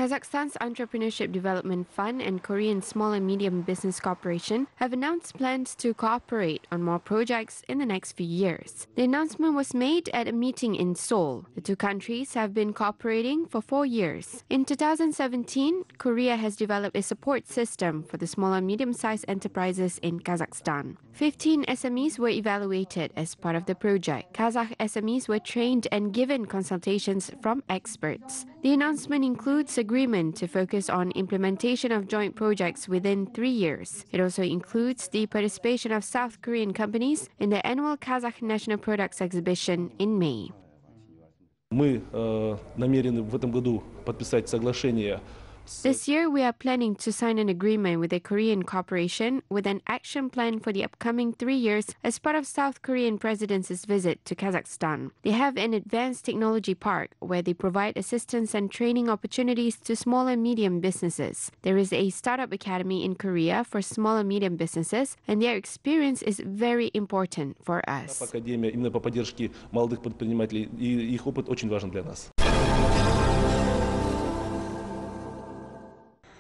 Kazakhstan's Entrepreneurship Development Fund and Korean Small and Medium Business Corporation have announced plans to cooperate on more projects in the next few years. The announcement was made at a meeting in Seoul. The two countries have been cooperating for 4 years. In 2017, Korea has developed a support system for the small and medium-sized enterprises in Kazakhstan. 15 SMEs were evaluated as part of the project. Kazakh SMEs were trained and given consultations from experts. The announcement includes agreement to focus on implementation of joint projects within 3 years. It also includes the participation of South Korean companies in the annual Kazakh National Products Exhibition in May. Мы намерены в этом году подписать соглашение. This year, we are planning to sign an agreement with a Korean corporation with an action plan for the upcoming 3 years as part of South Korean Presidency's visit to Kazakhstan. They have an advanced technology park where they provide assistance and training opportunities to small and medium businesses. There is a startup academy in Korea for small and medium businesses, and their experience is very important for us. Академия именно по поддержке молодых предпринимателей, и их опыт очень важен для нас.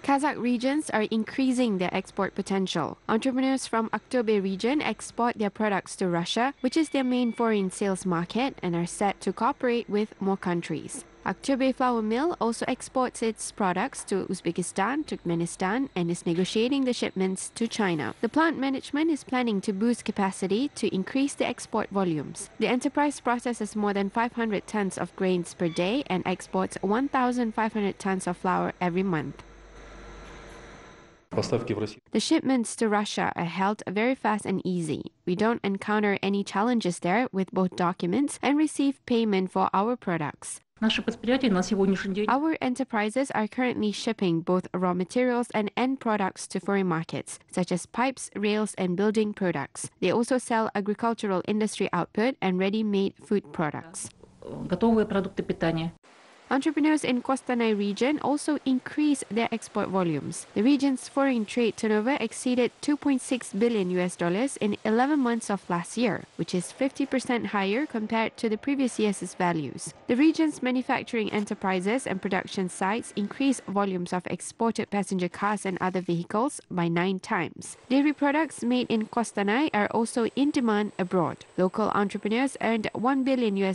Kazakh regions are increasing their export potential. Entrepreneurs from Aktobe region export their products to Russia, which is their main foreign sales market, and are set to cooperate with more countries. Aktobe Flour Mill also exports its products to Uzbekistan, Turkmenistan, and is negotiating the shipments to China. The plant management is planning to boost capacity to increase the export volumes. The enterprise processes more than 500 tons of grains per day and exports 1,500 tons of flour every month. The shipments to Russia are held very fast and easy. We don't encounter any challenges there with both documents and receive payment for our products. Our enterprises are currently shipping both raw materials and end products to foreign markets, such as pipes, rails, and building products. They also sell agricultural industry output and ready-made food products. Entrepreneurs in Kostanay region also increase their export volumes. The region's foreign trade turnover exceeded $2.6 billion in 11 months of last year, which is 50% higher compared to the previous year's values. The region's manufacturing enterprises and production sites increased volumes of exported passenger cars and other vehicles by 9 times. Dairy products made in Kostanay are also in demand abroad. Local entrepreneurs earned $1 billion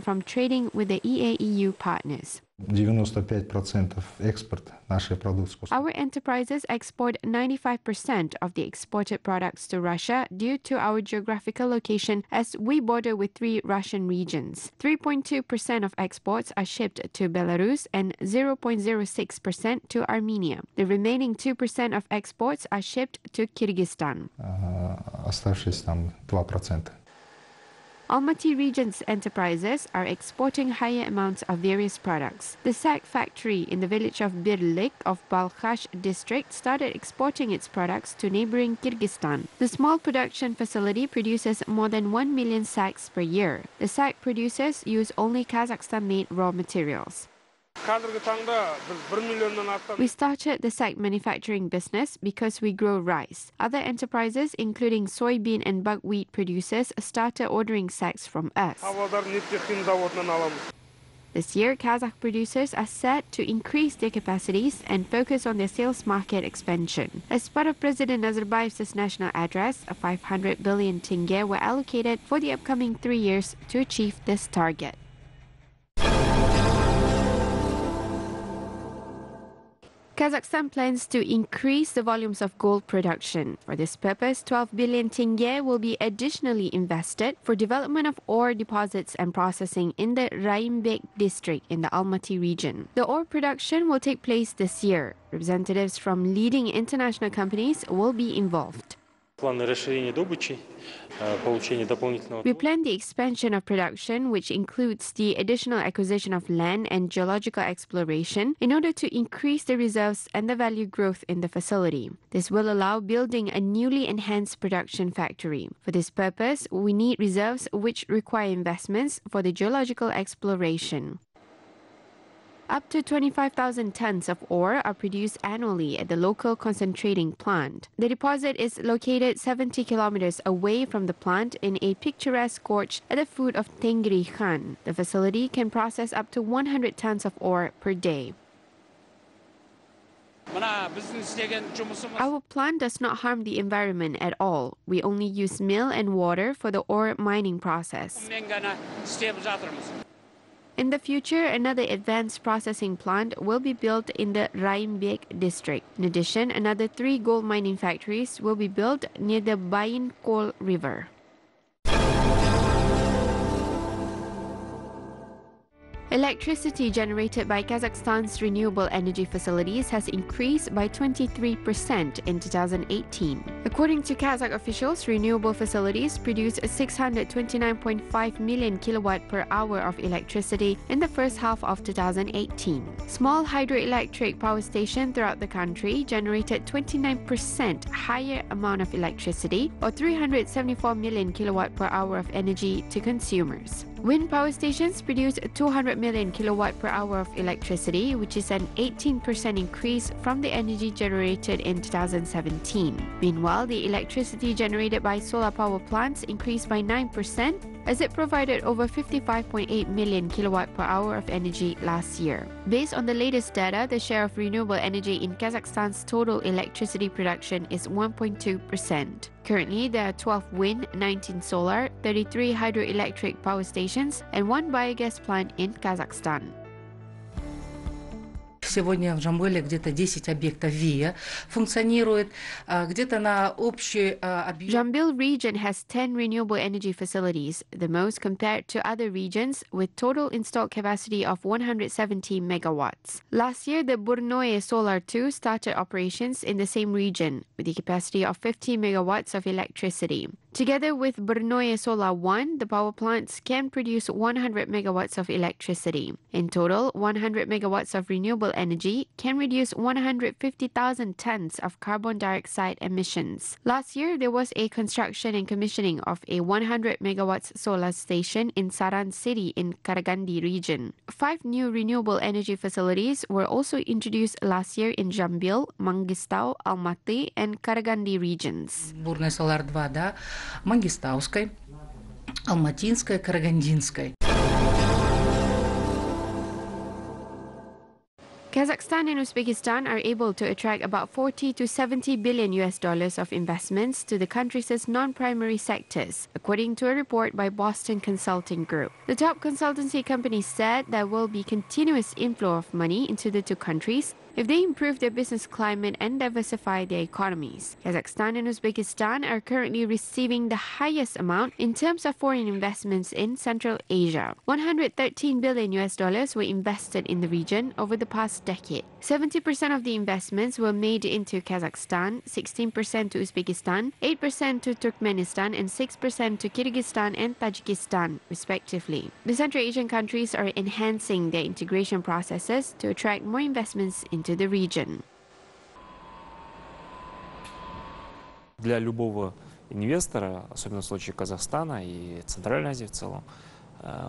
from trading with the EAEU partners. 95% экспорт нашей продукции. Our enterprises export 95% of the exported products to Russia due to our geographical location as we border with 3 Russian regions. 3.2% of exports are shipped to Belarus and 0.06% to Armenia. The remaining 2% of exports are shipped to Kyrgyzstan. Оставшиеся там 2%. Almaty region's enterprises are exporting higher amounts of various products. The sack factory in the village of Birlik of Balkhash district started exporting its products to neighboring Kyrgyzstan. The small production facility produces more than 1 million sacks per year. The sack producers use only Kazakhstan-made raw materials. We started the sack manufacturing business because we grow rice. Other enterprises, including soybean and buckwheat producers, started ordering sacks from us. This year, Kazakh producers are set to increase their capacities and focus on their sales market expansion. As part of President Nazarbayev's national address, 500 billion Tenge were allocated for the upcoming 3 years to achieve this target. Kazakhstan plans to increase the volumes of gold production. For this purpose, 12 billion tenge will be additionally invested for development of ore deposits and processing in the Jibek district in the Almaty region. The ore production will take place this year. Representatives from leading international companies will be involved. We plan the expansion of production, which includes the additional acquisition of land and geological exploration, in order to increase the reserves and the value growth in the facility. This will allow building a newly enhanced production factory. For this purpose, we need reserves which require investments for the geological exploration. Up to 25,000 tons of ore are produced annually at the local concentrating plant. The deposit is located 70 kilometers away from the plant in a picturesque gorge at the foot of Tenge. The facility can process up to 100 tons of ore per day. Our plant does not harm the environment at all. We only use mill and water for the ore mining process. In the future, another advanced processing plant will be built in the Jibek district. In addition, another 3 gold mining factories will be built near the Bayin Coal River. Electricity generated by Kazakhstan's renewable energy facilities has increased by 23% in 2018. According to Kazakh officials, renewable facilities produced 629.5 million kilowatt per hour of electricity in the first half of 2018. Small hydroelectric power stations throughout the country generated 29% higher amount of electricity, or 374 million kilowatt per hour of energy to consumers. Wind power stations produce 200 million kilowatt per hour of electricity, which is an 18% increase from the energy generated in 2017. Meanwhile, the electricity generated by solar power plants increased by 9%, as it provided over 55.8 million kilowatt per hour of energy last year. Based on the latest data, the share of renewable energy in Kazakhstan's total electricity production is 1.2%. Currently, there are 12 wind, 19 solar, 33 hydroelectric power stations, and 1 biogas plant in Kazakhstan. Сегодня в Жамбыле где-то 10 объектов ВИА функционирует, где-то на общий объем. Jambil region has 10 renewable energy facilities, the most compared to other regions, with total installed capacity of 170 megawatts. Last year, the Burnoye Solar 2 started operations in the same region, with the capacity of 50 megawatts of electricity. Together with Burnoye Solar 1, the power plants can produce 100 megawatts of electricity. In total, 100 megawatts of renewable energy can reduce 150,000 tons of carbon dioxide emissions. Last year, there was a construction and commissioning of a 100 megawatts solar station in Saran City in Karagandi region. 5 new renewable energy facilities were also introduced last year in Jambil, Mangistau, Almaty, and Karagandi regions. Бурная Solar 2, да, Мангистауской, Алматинской, Карагандинской. Kazakhstan and Uzbekistan are able to attract about 40 to 70 billion US dollars of investments to the countries' non-primary sectors, according to a report by Boston Consulting Group. The top consultancy company said there will be continuous inflow of money into the two countries if they improve their business climate and diversify their economies. Kazakhstan and Uzbekistan are currently receiving the highest amount in terms of foreign investments in Central Asia. 113 billion US dollars were invested in the region over the past decade. 70% of the investments were made into Kazakhstan, 16% to Uzbekistan, 8% to Turkmenistan, and 6% to Kyrgyzstan and Tajikistan, respectively. The Central Asian countries are enhancing their integration processes to attract more investments into the region. Для любого инвестора, особенно в случае Казахстана и Центральной Азии в целом,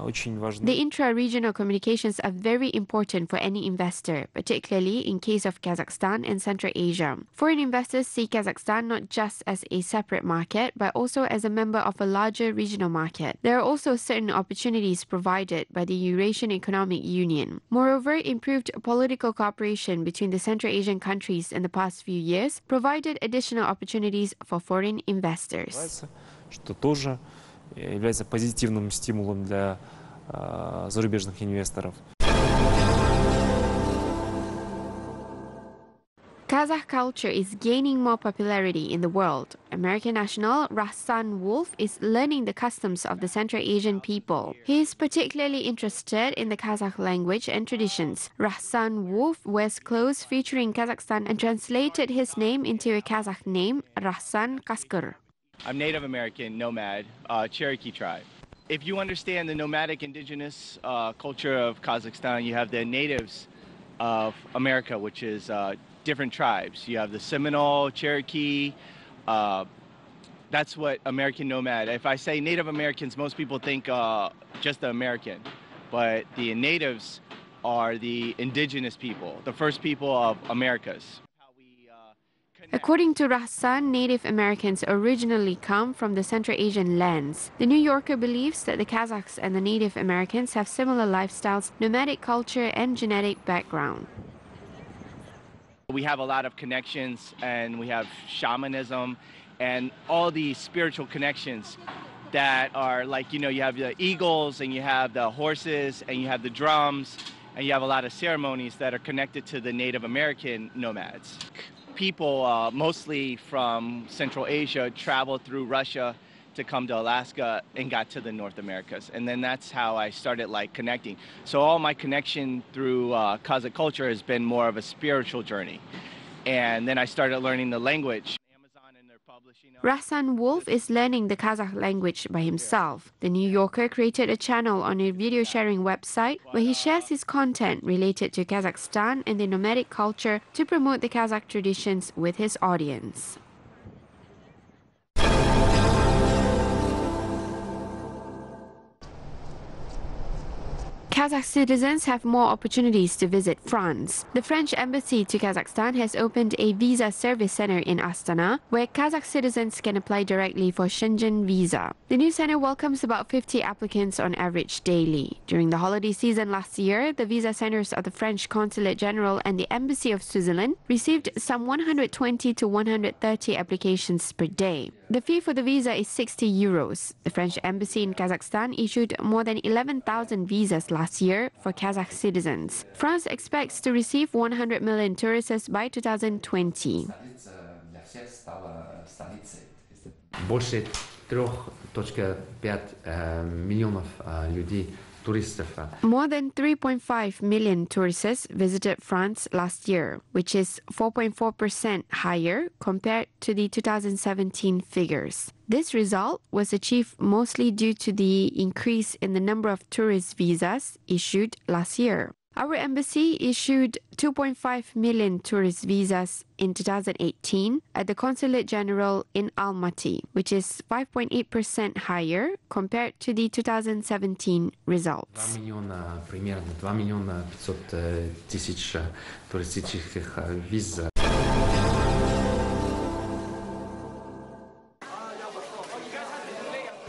очень важно. The intra-regional communications are very important for any investor, particularly in case of Kazakhstan and Central Asia. Foreign investors see Kazakhstan not just as a separate market, but also as a member of a larger regional market. There are also certain opportunities provided by the Eurasian Economic Union. Moreover, improved political cooperation between the Central Asian countries in the past few years provided additional opportunities for foreign investors. Что тоже является позитивным стимулом для зарубежных инвесторов. Kazakh culture is gaining more popularity in the world. American national Rahsan Wolf is learning the customs of the Central Asian people. He is particularly interested in the Kazakh language and traditions. Rahsan Wolf wears clothes featuring Kazakhstan and translated his name into a Kazakh name, Rahsan Kaskar. I'm Native American, nomad, Cherokee tribe. If you understand the nomadic indigenous culture of Kazakhstan, you have the natives of America, which is different tribes. You have the Seminole, Cherokee. That's what American nomad. If I say Native Americans, most people think just the American. But the natives are the indigenous people, the first people of Americas. According to Rahsan, Native Americans originally come from the Central Asian lands. The New Yorker believes that the Kazakhs and the Native Americans have similar lifestyles, nomadic culture, and genetic background. We have a lot of connections, and we have shamanism and all these spiritual connections that are like, you have the eagles and you have the horses and you have the drums and you have a lot of ceremonies that are connected to the Native American nomads. People, mostly from Central Asia, traveled through Russia to come to Alaska and got to the North Americas. And then that's how I started connecting. So all my connection through Kazakh culture has been more of a spiritual journey. And then I started learning the language. Rasan Wolf is learning the Kazakh language by himself. The New Yorker created a channel on a video sharing website where he shares his content related to Kazakhstan and the nomadic culture to promote the Kazakh traditions with his audience. Kazakh citizens have more opportunities to visit France. The French embassy to Kazakhstan has opened a visa service center in Astana, where Kazakh citizens can apply directly for Shenzhen visa. The new center welcomes about 50 applicants on average daily. During the holiday season last year, the visa centers of the French Consulate General and the Embassy of Switzerland received some 120 to 130 applications per day. The fee for the visa is 60 euros. The French embassy in Kazakhstan issued more than 11,000 visas last year for Kazakh citizens. France expects to receive 100 million tourists by 2020. Больше 3,5 миллионов людей. More than 3.5 million tourists visited France last year, which is 4.4% higher compared to the 2017 figures. This result was achieved mostly due to the increase in the number of tourist visas issued last year. Our embassy issued 2.5 million tourist visas in 2018 at the Consulate General in Almaty, which is 5.8% higher compared to the 2017 results. 2 миллиона 500 тысяч туристических виз.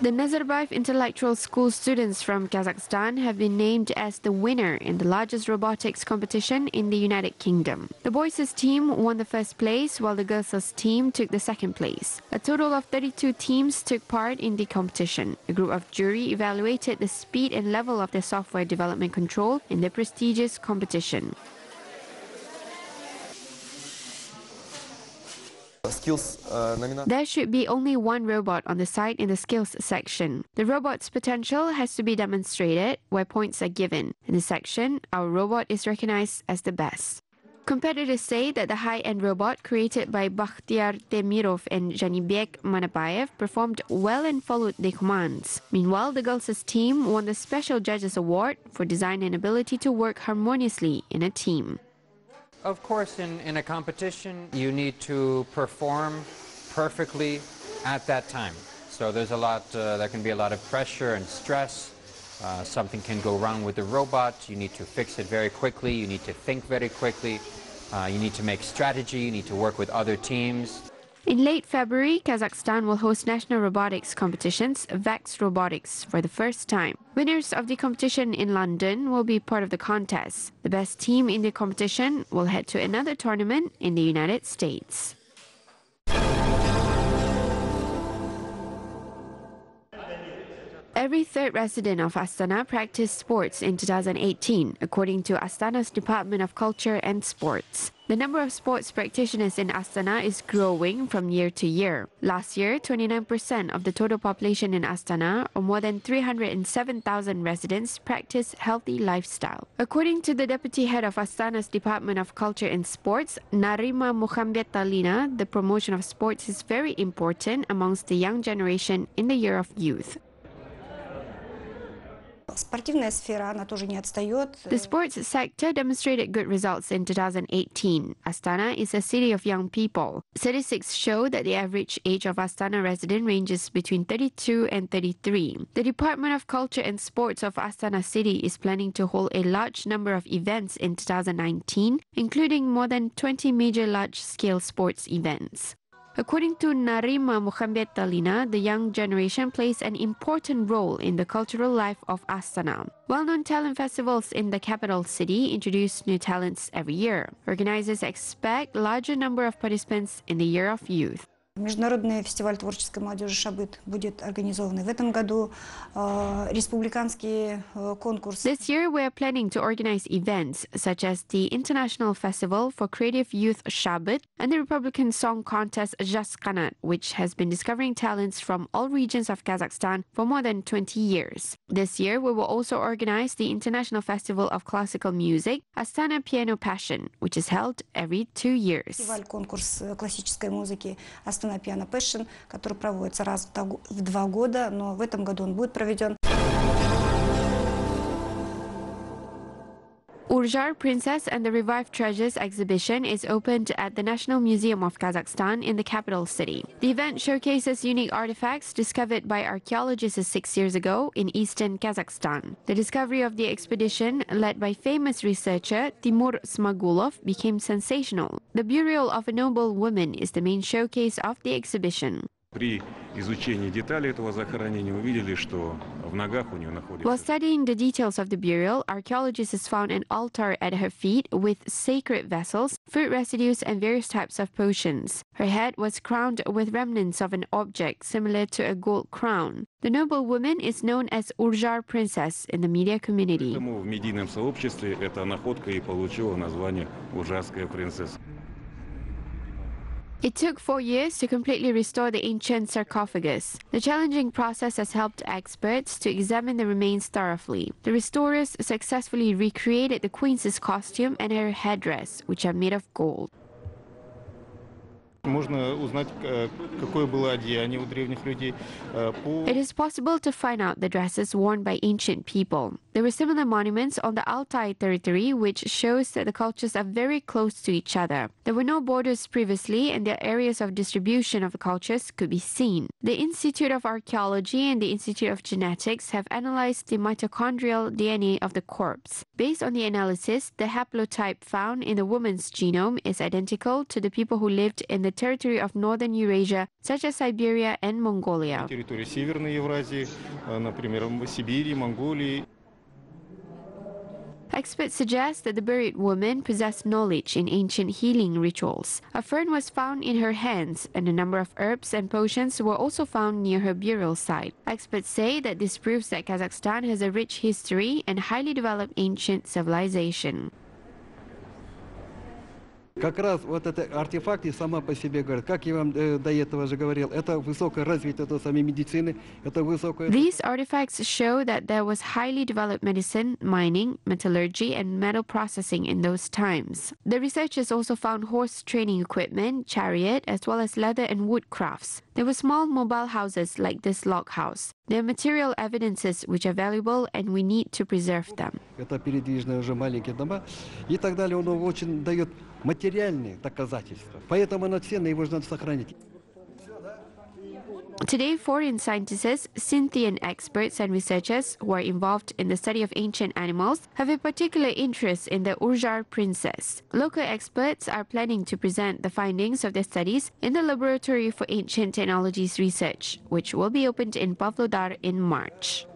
The Nazarbayev Intellectual School students from Kazakhstan have been named as the winner in the largest robotics competition in the United Kingdom. The boys' team won the first place, while the girls' team took the second place. A total of 32 teams took part in the competition. A group of jury evaluated the speed and level of the software development control in the prestigious competition. There should be only one robot on the site in the skills section. The robot's potential has to be demonstrated, where points are given. In this section, our robot is recognized as the best. Competitors say that the high-end robot created by Bakhtiar Temirov and Jibek Manabayev performed well and followed the commands. Meanwhile, the girls' team won the Special Judges Award for design and ability to work harmoniously in a team. Of course, in a competition, you need to perform perfectly at that time. So there's there can be a lot of pressure and stress. Something can go wrong with the robot. You need to fix it very quickly. You need to think very quickly. You need to make strategy. You need to work with other teams. In late February, Kazakhstan will host national robotics competitions, VEX Robotics, for the first time. Winners of the competition in London will be part of the contest. The best team in the competition will head to another tournament in the United States. Every third resident of Astana practiced sports in 2018, according to Astana's Department of Culture and Sports. The number of sports practitioners in Astana is growing from year to year. Last year, 29% of the total population in Astana, or more than 307,000 residents, practiced healthy lifestyle. According to the deputy head of Astana's Department of Culture and Sports, Narima Muhambetalina, the promotion of sports is very important amongst the young generation in the year of youth. The sports sector demonstrated good results in 2018. Astana is a city of young people. Statistics show that the average age of Astana resident ranges between 32 and 33. The Department of Culture and Sports of Astana City is planning to hold a large number of events in 2019, including more than 20 major large-scale sports events. According to Narima Muhammadalina, the young generation plays an important role in the cultural life of Astana. Well-known talent festivals in the capital city introduce new talents every year. Organizers expect a larger number of participants in the Year of Youth. Международный фестиваль творческой молодежи «Шабыт» будет организован в этом году. Республиканский конкурс. This year, we are planning to organize events such as the International Festival for Creative Youth Shabbat and the Republican Song Contest Just Kanat, which has been discovering talents from all regions of Kazakhstan for more than 20 years. This year, we will also organize the International Festival of Classical Music, Astana Piano Passion, which is held every 2 years. Фестиваль конкурс классической музыки Astana Piano Passion, который проводится раз в 2 года, но в этом году он будет проведен. Urzhar Princess and the Revived Treasures exhibition is opened at the National Museum of Kazakhstan in the capital city. The event showcases unique artifacts discovered by archaeologists 6 years ago in eastern Kazakhstan. The discovery of the expedition, led by famous researcher Timur Smagulov, became sensational. The burial of a noble woman is the main showcase of the exhibition. При изучении деталей этого захоронения увидели, что в ногах у нее находится... While studying the details of the burial, archaeologists found an altar at her feet with sacred vessels, food residues, and various types of potions. Her head was crowned with remnants of an object similar to a gold crown. The noble woman is known as Urzhar Princess in the media community. Поэтому в медийном сообществе эта находка и получила название «Уржарская принцесса». It took 4 years to completely restore the ancient sarcophagus. The challenging process has helped experts to examine the remains thoroughly. The restorers successfully recreated the queen's costume and her headdress, which are made of gold. Можно узнать, какое было одеяние у древних людей. It is possible to find out the dresses worn by ancient people. There were similar monuments on the Altai territory, which shows that the cultures are very close to each other. There were no borders previously, and the areas of distribution of the cultures could be seen. The Institute of Archaeology and the Institute of Genetics have analyzed the mitochondrial DNA of the corpse. Based on the analysis, the haplotype found in the woman's genome is identical to the people who lived in the territory of northern Eurasia, such as Siberia and Mongolia. Территории Северной Евразии, например, Сибири, Монголии. Experts suggest that the buried woman possessed knowledge in ancient healing rituals. A fern was found in her hands, and a number of herbs and potions were also found near her burial site. Experts say that this proves that Kazakhstan has a rich history and highly developed ancient civilization. Как раз вот это артефакты сама по себе говорят, как я вам до этого же говорил, это высокое развитие самой медицины, это высокое... These artifacts show that there was highly developed medicine, mining, metallurgy, and metal processing in those times. The researchers also found horse training equipment, chariot, as well as leather and wood crafts. There were small mobile houses like this log house. They are material evidences which are valuable and we need to preserve them. Это передвижные уже маленькие дома и так далее, он очень дает материальные доказательства. Поэтому оно ценно, его надо сохранить. Today, foreign scientists, Scythian experts and researchers who are involved in the study of ancient animals have a particular interest in the Urzhar princess. Local experts are planning to present the findings of their studies in the Laboratory for Ancient Technologies Research, which will be opened in Pavlodar in March.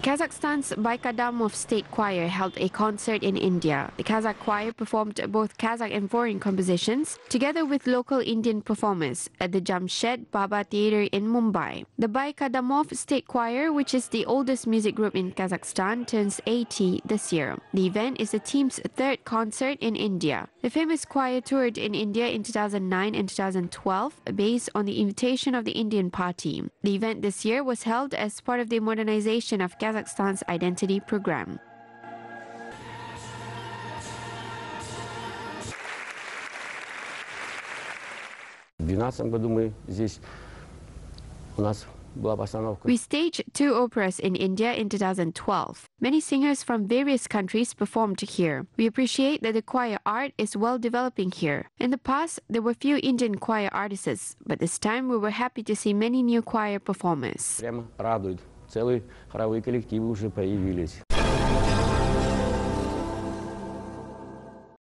Kazakhstan's Baikadamov State Choir held a concert in India. The Kazakh choir performed both Kazakh and foreign compositions, together with local Indian performers, at the Jamshed Baba Theatre in Mumbai. The Baikadamov State Choir, which is the oldest music group in Kazakhstan, turns 80 this year. The event is the team's third concert in India. The famous choir toured in India in 2009 and 2012, based on the invitation of the Indian Party. The event this year was held as part of the modernization of Kazakhstan's identity program. В 2012 году мы здесь у нас была постановка. We staged 2 operas in India in 2012. Many singers from various countries performed here. We appreciate that the choir art is well developing here. In the past, there were few Indian choir artists, but this time we were happy to see many new choir performers. Прямо радует. Целые хоровые коллективы уже появились.